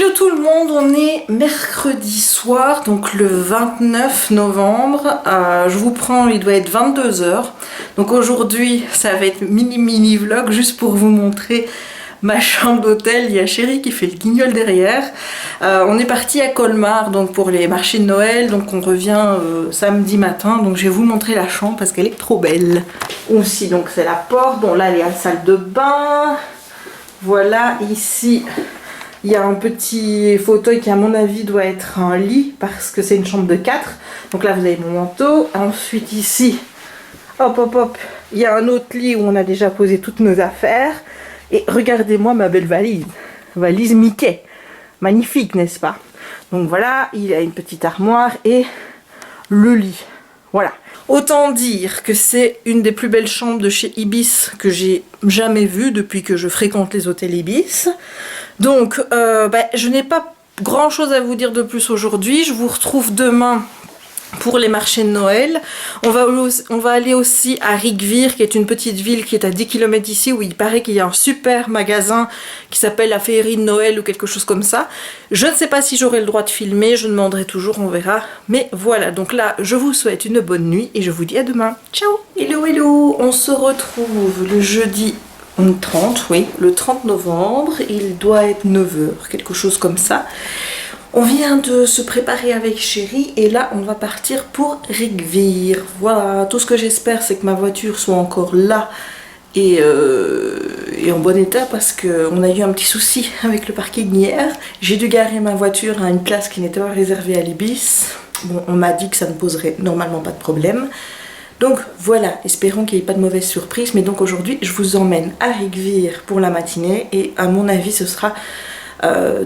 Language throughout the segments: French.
Hello tout le monde, on est mercredi soir, donc le 29 novembre. Je vous prends, il doit être 22 h. Donc aujourd'hui, ça va être mini vlog juste pour vous montrer ma chambre d'hôtel. Il y a Chérie qui fait le guignol derrière. On est parti à Colmar donc pour les marchés de Noël, donc on revient samedi matin. Donc je vais vous montrer la chambre parce qu'elle est trop belle. Aussi, donc c'est la porte. Bon là, il y a la salle de bain. Voilà, ici il y a un petit fauteuil qui à mon avis doit être un lit parce que c'est une chambre de 4. Donc là vous avez mon manteau. Ensuite ici, hop, il y a un autre lit où on a déjà posé toutes nos affaires. Et regardez-moi ma belle valise. Valise Mickey. Magnifique, n'est-ce pas? Donc voilà, il y a une petite armoire et le lit. Voilà. Autant dire que c'est une des plus belles chambres de chez Ibis que j'ai jamais vues depuis que je fréquente les hôtels Ibis. Donc, je n'ai pas grand chose à vous dire de plus aujourd'hui. Je vous retrouve demain pour les marchés de Noël. On va aller aussi à Rigvir, qui est une petite ville qui est à 10 km d'ici, où il paraît qu'il y a un super magasin qui s'appelle la Féerie de Noël ou quelque chose comme ça. Je ne sais pas si j'aurai le droit de filmer, je demanderai toujours, on verra. Mais voilà, donc là, je vous souhaite une bonne nuit et je vous dis à demain. Ciao! Hello! On se retrouve le jeudi 30, oui, le 30 novembre. Il doit être 9 h, quelque chose comme ça. On vient de se préparer avec Chérie et là on va partir pour Rigvir. Voilà, tout ce que j'espère c'est que ma voiture soit encore là et en bon état parce qu'on a eu un petit souci avec le parking hier. J'ai dû garer ma voiture à une place qui n'était pas réservée à l'Ibis. Bon, on m'a dit que ça ne poserait normalement pas de problème. Donc voilà, espérons qu'il n'y ait pas de mauvaise surprise. Mais donc aujourd'hui je vous emmène à Rigvir pour la matinée et à mon avis ce sera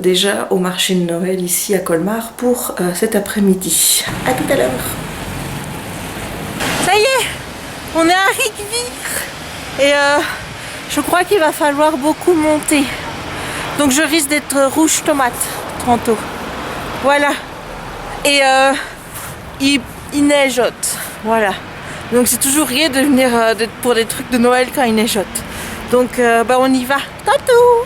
déjà au marché de Noël ici à Colmar pour cet après-midi. A tout à l'heure. Ça y est, on est à Rigvir et je crois qu'il va falloir beaucoup monter. Donc je risque d'être rouge tomate tantôt. Voilà. Et il neigeote. Voilà. Donc c'est toujours rien de venir pour des trucs de Noël quand il neigeote. Donc on y va. Tantôt.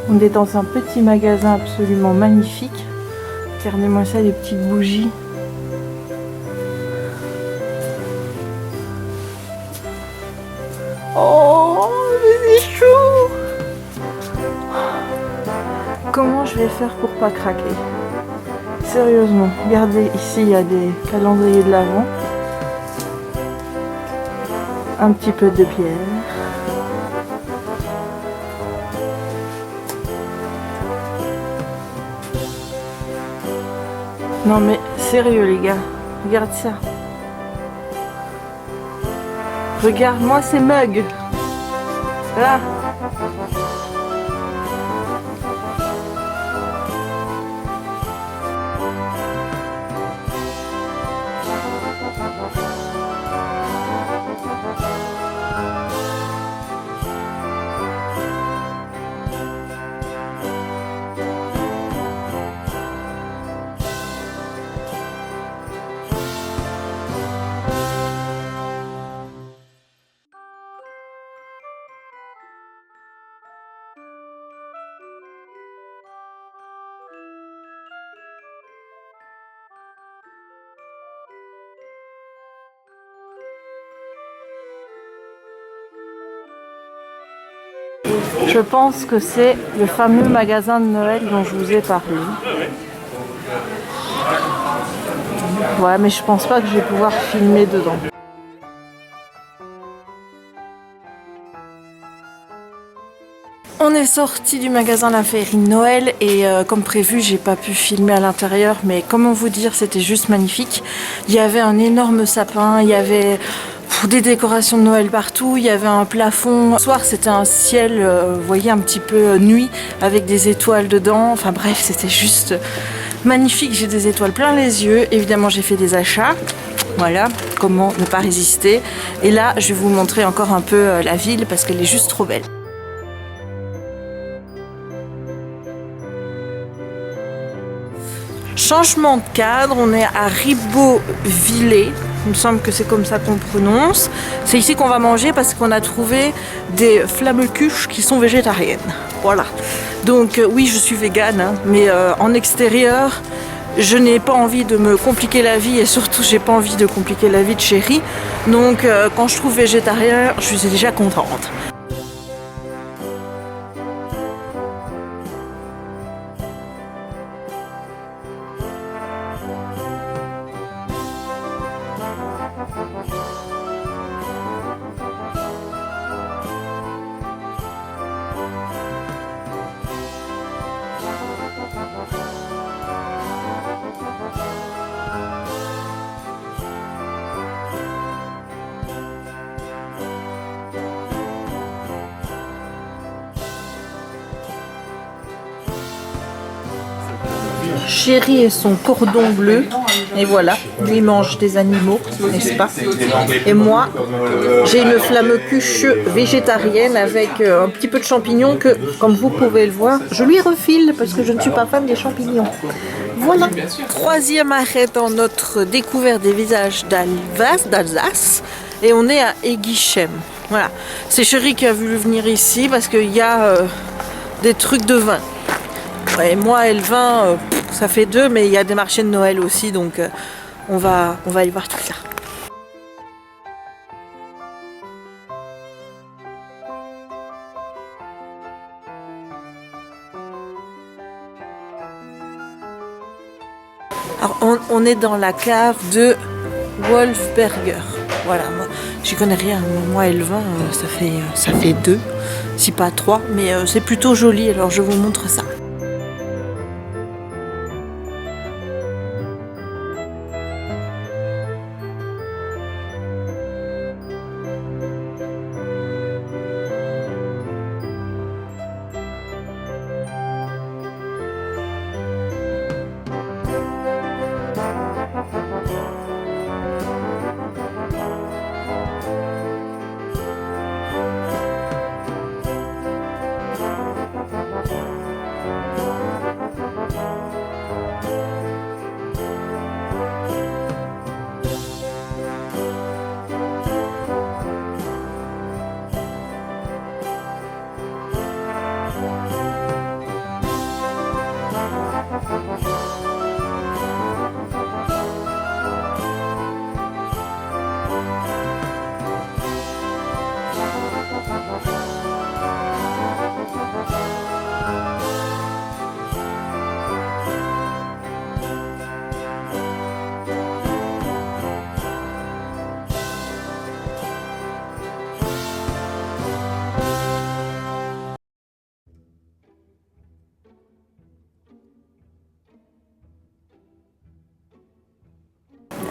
On est dans un petit magasin absolument magnifique. Regardez-moi ça, les petites bougies. Oh, mais c'est chaud! Comment je vais faire pour pas craquer? Sérieusement, regardez, ici il y a des calendriers de l'Avent. Un petit peu de bière. Non mais sérieux les gars, regarde ça. Regarde-moi ces mugs. Là. Je pense que c'est le fameux magasin de Noël dont je vous ai parlé. Ouais, mais je pense pas que je vais pouvoir filmer dedans. On est sorti du magasin La Féerie de Noël et comme prévu, j'ai pas pu filmer à l'intérieur, mais comment vous dire, c'était juste magnifique. Il y avait un énorme sapin, il y avait des décorations de Noël partout, il y avait un plafond. Ce soir, c'était un ciel, vous voyez, un petit peu nuit avec des étoiles dedans. Enfin bref, c'était juste magnifique. J'ai des étoiles plein les yeux. Évidemment, j'ai fait des achats. Voilà, comment ne pas résister. Et là, je vais vous montrer encore un peu la ville parce qu'elle est juste trop belle. Changement de cadre, on est à Ribeauvillé, il me semble que c'est comme ça qu'on prononce. C'est ici qu'on va manger parce qu'on a trouvé des flammekuche qui sont végétariennes. Voilà. Donc oui, je suis végane, hein, mais en extérieur, je n'ai pas envie de me compliquer la vie et surtout j'ai pas envie de compliquer la vie de chérie. Donc quand je trouve végétarien, je suis déjà contente. Chéri et son cordon bleu, et voilà, lui mange des animaux, n'est-ce pas? Et moi, j'ai une flammekuche végétarienne avec un petit peu de champignons que, comme vous pouvez le voir, je lui refile parce que je ne suis pas fan des champignons. Voilà, troisième arrêt dans notre découverte des visages d'Alsace, et on est à Eguischem. Voilà, c'est Chéri qui a voulu venir ici parce qu'il y a des trucs de vin. Et moi et le vin, ça fait deux, mais il y a des marchés de Noël aussi, donc on va aller voir tout ça. Alors on est dans la cave de Wolfberger. Voilà, moi j'y connais rien, moi et le vin, ça fait deux, si pas trois, mais c'est plutôt joli, alors je vous montre ça.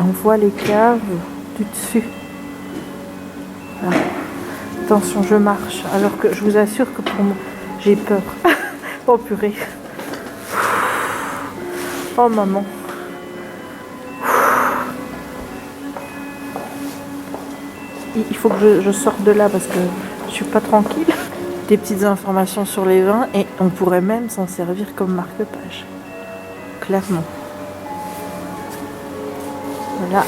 On voit les caves du dessus. Voilà. Attention, je marche. Alors que je vous assure que pour moi, j'ai peur. Oh purée. Oh maman. Il faut que je sorte de là parce que je suis pas tranquille. Des petites informations sur les vins et on pourrait même s'en servir comme marque-page. Clairement. Voilà.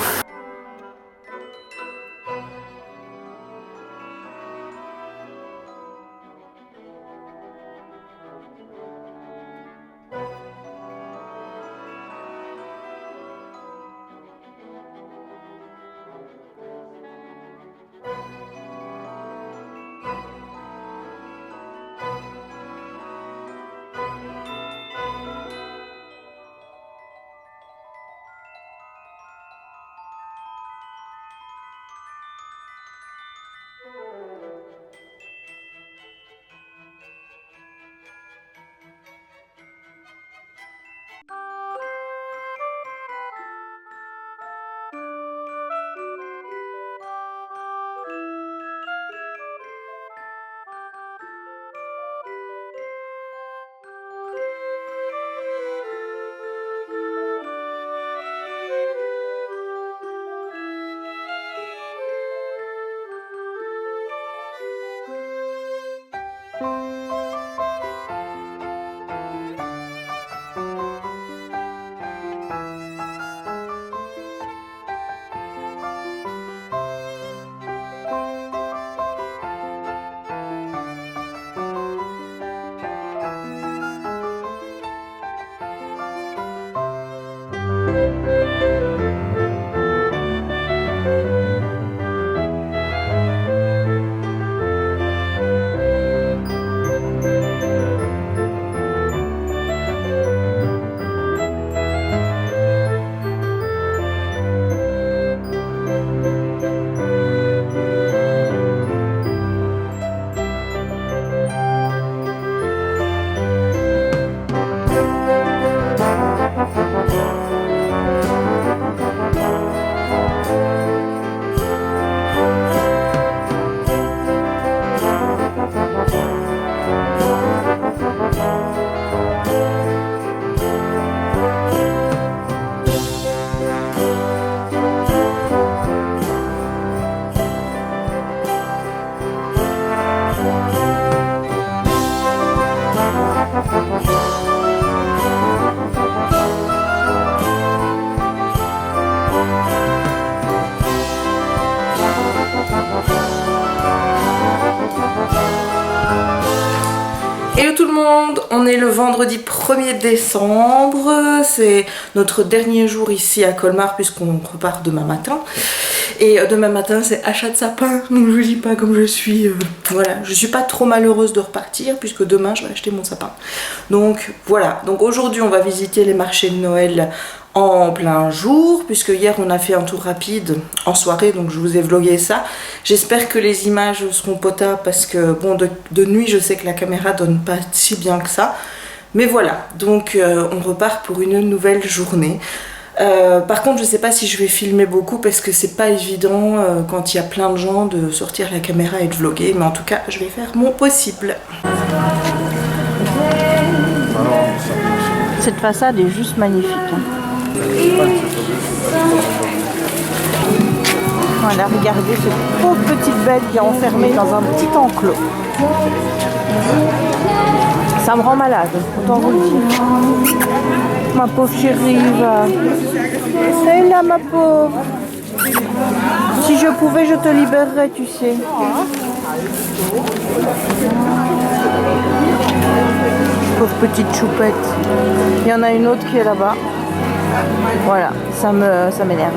Hello tout le monde, on est le vendredi 1er décembre, c'est notre dernier jour ici à Colmar puisqu'on repart demain matin. Et demain matin c'est achat de sapin, donc je vous dis pas comme je suis, voilà, je suis pas trop malheureuse de repartir puisque demain je vais acheter mon sapin. Donc voilà, donc aujourd'hui on va visiter les marchés de Noël en plein jour, puisque hier on a fait un tour rapide en soirée, donc je vous ai vlogué ça. J'espère que les images seront potables parce que bon, de nuit je sais que la caméra donne pas si bien que ça, mais voilà, donc on repart pour une nouvelle journée. Par contre je sais pas si je vais filmer beaucoup parce que c'est pas évident quand il y a plein de gens de sortir la caméra et de vlogger, mais en tout cas je vais faire mon possible. Cette façade est juste magnifique. Voilà, regardez cette pauvre petite bête qui est enfermée dans un petit enclos. Ça me rend malade, autant vous le dire. Ma pauvre chérie, va. Elle est là, ma pauvre. Si je pouvais, je te libérerais, tu sais. Pauvre petite choupette. Il y en a une autre qui est là-bas. Voilà, ça m'énerve.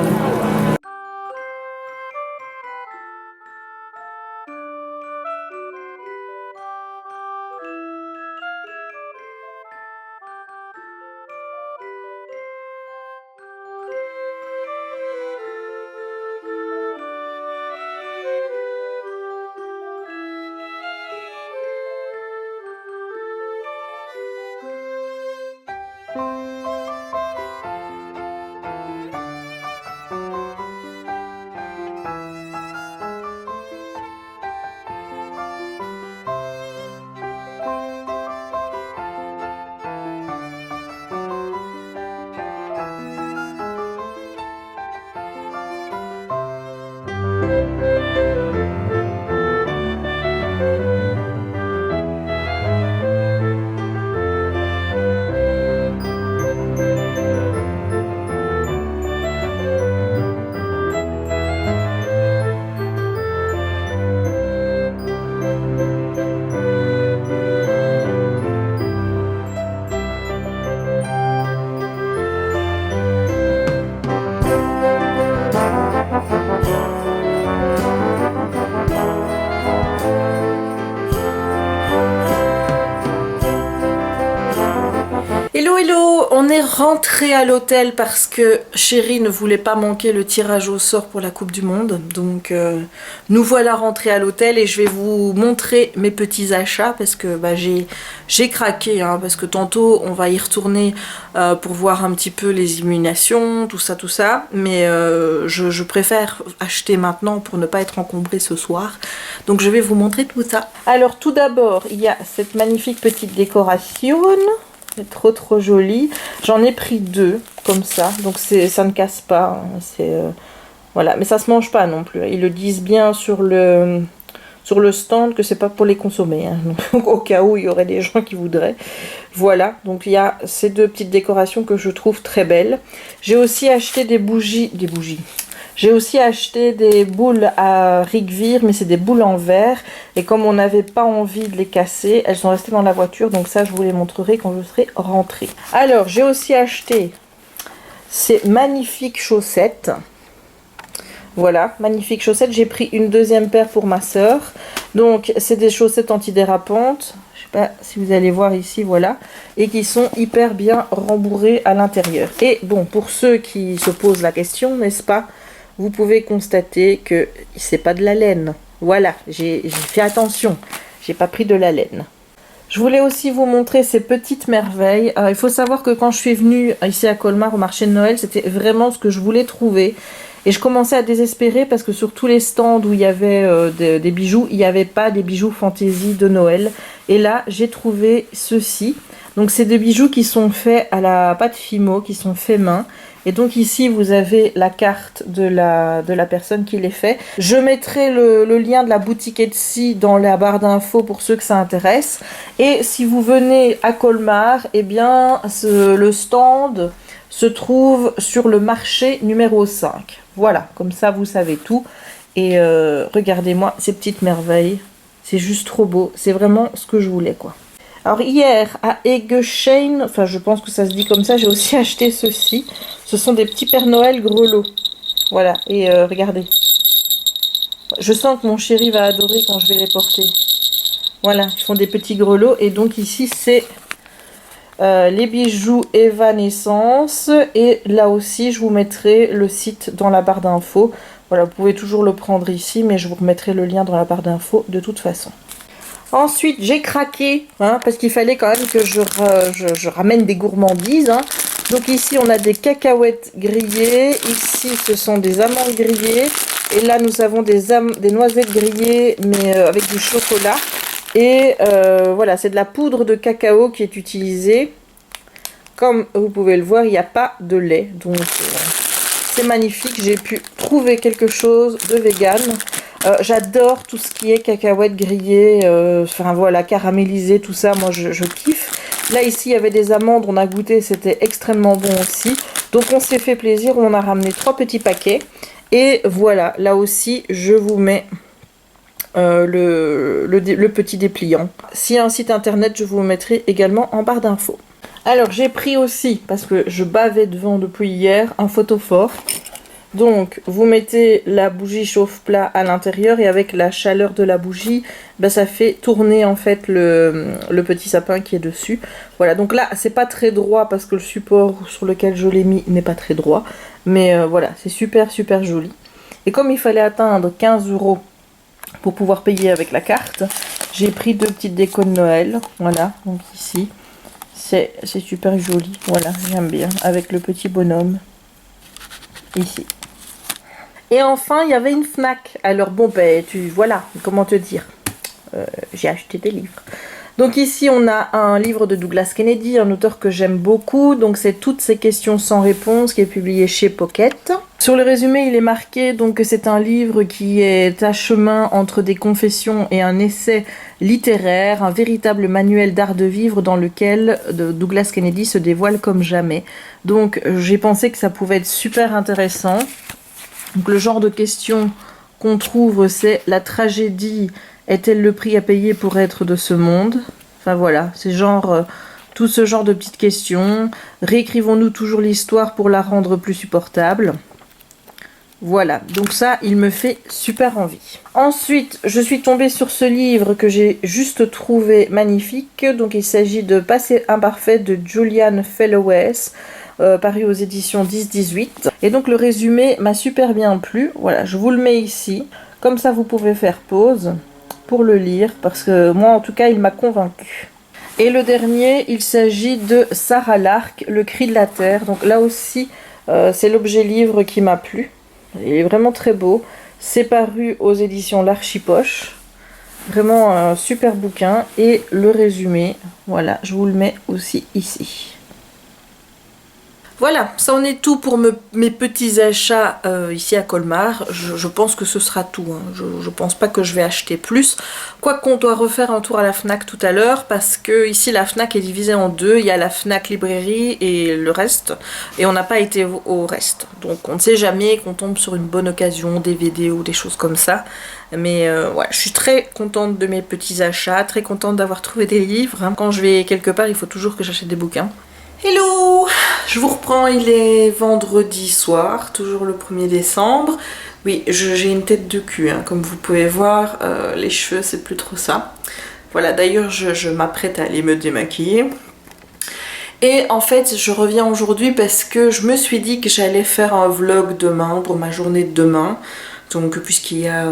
Hello, on est rentré à l'hôtel parce que Chérie ne voulait pas manquer le tirage au sort pour la Coupe du Monde. Donc nous voilà rentrés à l'hôtel et je vais vous montrer mes petits achats parce que bah, j'ai craqué, hein, parce que tantôt on va y retourner pour voir un petit peu les illuminations, tout ça. Mais je préfère acheter maintenant pour ne pas être encombrée ce soir. Donc je vais vous montrer tout ça. Alors tout d'abord, il y a cette magnifique petite décoration. Trop joli. J'en ai pris deux comme ça, donc ça ne casse pas, hein. Voilà, mais ça se mange pas non plus. Ils le disent bien sur le stand que c'est pas pour les consommer, hein. Donc, au cas où il y aurait des gens qui voudraient. Voilà, donc il y a ces deux petites décorations que je trouve très belles. J'ai aussi acheté des bougies. J'ai aussi acheté des boules à Rigvir, mais c'est des boules en verre. Et comme on n'avait pas envie de les casser, elles sont restées dans la voiture. Donc ça, je vous les montrerai quand je serai rentrée. Alors, j'ai aussi acheté ces magnifiques chaussettes. Voilà, magnifiques chaussettes. J'ai pris une deuxième paire pour ma sœur. Donc, c'est des chaussettes antidérapantes. Je sais pas si vous allez voir ici, voilà. Et qui sont hyper bien rembourrées à l'intérieur. Et bon, pour ceux qui se posent la question, n'est-ce pas? Vous pouvez constater que c'est pas de la laine. Voilà, j'ai fait attention. J'ai pas pris de la laine. Je voulais aussi vous montrer ces petites merveilles. Il faut savoir que quand je suis venue ici à Colmar au marché de Noël, c'était vraiment ce que je voulais trouver. Et je commençais à désespérer parce que sur tous les stands où il y avait des bijoux, il n'y avait pas des bijoux fantaisie de Noël. Et là, j'ai trouvé ceci. Donc c'est des bijoux qui sont faits à la pâte Fimo, qui sont faits main. Et donc ici, vous avez la carte de la personne qui les fait. Je mettrai le lien de la boutique Etsy dans la barre d'infos pour ceux que ça intéresse. Et si vous venez à Colmar, eh bien, le stand se trouve sur le marché numéro 5. Voilà, comme ça vous savez tout. Et regardez-moi ces petites merveilles. C'est juste trop beau. C'est vraiment ce que je voulais, quoi. Alors hier à Eggeshane, enfin je pense que ça se dit comme ça, j'ai aussi acheté ceci. Ce sont des petits Père Noël grelots. Voilà, et regardez. Je sens que mon chéri va adorer quand je vais les porter. Voilà, ils font des petits grelots. Et donc ici c'est les bijoux Evanescence. Et là aussi je vous mettrai le site dans la barre d'infos. Voilà, vous pouvez toujours le prendre ici, mais je vous remettrai le lien dans la barre d'infos de toute façon. Ensuite, j'ai craqué, hein, parce qu'il fallait quand même que je ramène des gourmandises. Hein. Donc ici, on a des cacahuètes grillées. Ici, ce sont des amandes grillées. Et là, nous avons des noisettes grillées, mais avec du chocolat. Et voilà, c'est de la poudre de cacao qui est utilisée. Comme vous pouvez le voir, il n'y a pas de lait. Donc, c'est magnifique. J'ai pu trouver quelque chose de vegan. J'adore tout ce qui est cacahuètes grillées, enfin voilà, caramélisées, tout ça, moi je kiffe. Là ici il y avait des amandes, on a goûté, c'était extrêmement bon aussi. Donc on s'est fait plaisir, on a ramené 3 petits paquets. Et voilà, là aussi je vous mets le petit dépliant. S'il y a un site internet, je vous mettrai également en barre d'infos. Alors j'ai pris aussi, parce que je bavais devant depuis hier, un photophore. Donc, vous mettez la bougie chauffe-plat à l'intérieur et avec la chaleur de la bougie, ben, ça fait tourner en fait le petit sapin qui est dessus. Voilà, donc là, c'est pas très droit parce que le support sur lequel je l'ai mis n'est pas très droit. Mais voilà, c'est super super joli. Et comme il fallait atteindre 15 € pour pouvoir payer avec la carte, j'ai pris 2 petites décos de Noël. Voilà, donc ici, c'est super joli. Voilà, j'aime bien, avec le petit bonhomme ici. Et enfin, il y avait une Fnac. Alors bon, ben, voilà, comment te dire, j'ai acheté des livres. Donc ici, on a un livre de Douglas Kennedy, un auteur que j'aime beaucoup. Donc c'est Toutes ces questions sans réponse, qui est publié chez Pocket. Sur le résumé, il est marqué donc que c'est un livre qui est à chemin entre des confessions et un essai littéraire, un véritable manuel d'art de vivre dans lequel Douglas Kennedy se dévoile comme jamais. Donc j'ai pensé que ça pouvait être super intéressant. Donc le genre de questions qu'on trouve, c'est: la tragédie est-elle le prix à payer pour être de ce monde? Enfin voilà, c'est genre tout ce genre de petites questions. Réécrivons-nous toujours l'histoire pour la rendre plus supportable? Voilà, donc ça, il me fait super envie. Ensuite, je suis tombée sur ce livre que j'ai juste trouvé magnifique. Donc il s'agit de Passé imparfait de Julian Fellowes. Paru aux éditions 10-18. Et donc le résumé m'a super bien plu. Voilà, je vous le mets ici. Comme ça, vous pouvez faire pause pour le lire, parce que moi, en tout cas, il m'a convaincue. Et le dernier, il s'agit de Sarah Lark, Le cri de la terre. Donc là aussi, c'est l'objet livre qui m'a plu. Il est vraiment très beau. C'est paru aux éditions L'Archipoche. Vraiment un super bouquin. Et le résumé, voilà, je vous le mets aussi ici. Voilà, ça en est tout pour mes petits achats ici à Colmar. Je pense que ce sera tout. Hein. Je pense pas que je vais acheter plus. Quoique on doit refaire un tour à la Fnac tout à l'heure, parce que ici la Fnac est divisée en deux. Il y a la Fnac librairie et le reste. Et on n'a pas été au reste. Donc on ne sait jamais qu'on tombe sur une bonne occasion, des vidéos ou des choses comme ça. Mais ouais, je suis très contente de mes petits achats, très contente d'avoir trouvé des livres. Hein. Quand je vais quelque part, il faut toujours que j'achète des bouquins. Hello! Je vous reprends, il est vendredi soir, toujours le 1er décembre. Oui, j'ai une tête de cul, hein, comme vous pouvez voir, les cheveux c'est plus trop ça. Voilà, d'ailleurs je m'apprête à aller me démaquiller. Et en fait je reviens aujourd'hui parce que je me suis dit que j'allais faire un vlog demain pour ma journée de demain. Donc puisqu'il y a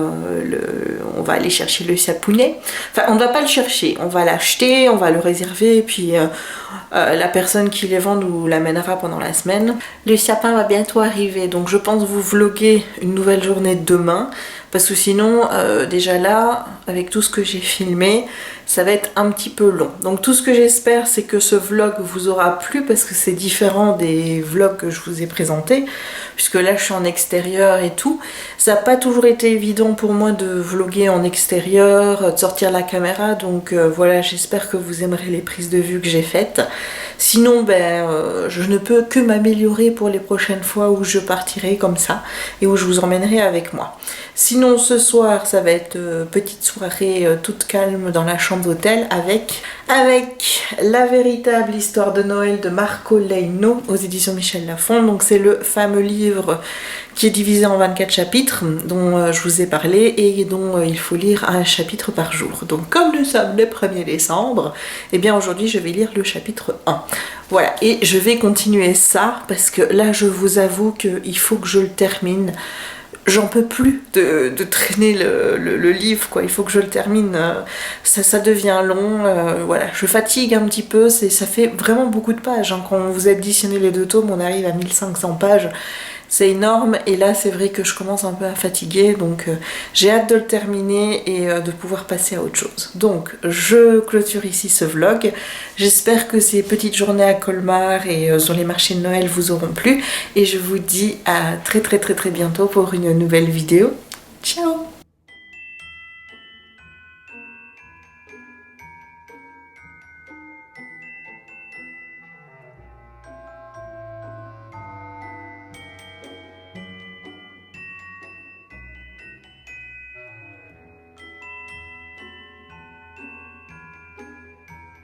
on va aller chercher le sapounet. Enfin on ne va pas le chercher, on va l'acheter, on va le réserver et puis la personne qui les vend nous l'amènera pendant la semaine. Le sapin va bientôt arriver, donc je pense vous vloguer une nouvelle journée demain. Parce que sinon, déjà là, avec tout ce que j'ai filmé, ça va être un petit peu long. Donc tout ce que j'espère, c'est que ce vlog vous aura plu parce que c'est différent des vlogs que je vous ai présentés. Puisque là, je suis en extérieur et tout. Ça n'a pas toujours été évident pour moi de vloguer en extérieur, de sortir la caméra. Donc voilà, j'espère que vous aimerez les prises de vue que j'ai faites. Sinon, je ne peux que m'améliorer pour les prochaines fois où je partirai comme ça et où je vous emmènerai avec moi. Sinon, ce soir, ça va être petite soirée toute calme dans la chambre d'hôtel avec La véritable histoire de Noël de Marco Leino aux éditions Michel Lafon. Donc c'est le fameux livre qui est divisé en 24 chapitres dont je vous ai parlé et dont il faut lire un chapitre par jour. Donc comme nous sommes le 1er décembre, et bien aujourd'hui je vais lire le chapitre 1. Voilà, et je vais continuer ça parce que là je vous avoue qu'il faut que je le termine. J'en peux plus de traîner le livre, quoi. Il faut que je le termine. Ça devient long. Voilà, je fatigue un petit peu. Ça fait vraiment beaucoup de pages. Hein. Quand vous additionnez les 2 tomes, on arrive à 1500 pages. C'est énorme. Et là, c'est vrai que je commence un peu à fatiguer. Donc, j'ai hâte de le terminer et de pouvoir passer à autre chose. Donc, je clôture ici ce vlog. J'espère que ces petites journées à Colmar et sur les marchés de Noël vous auront plu. Et je vous dis à très bientôt pour une nouvelle vidéo. Ciao!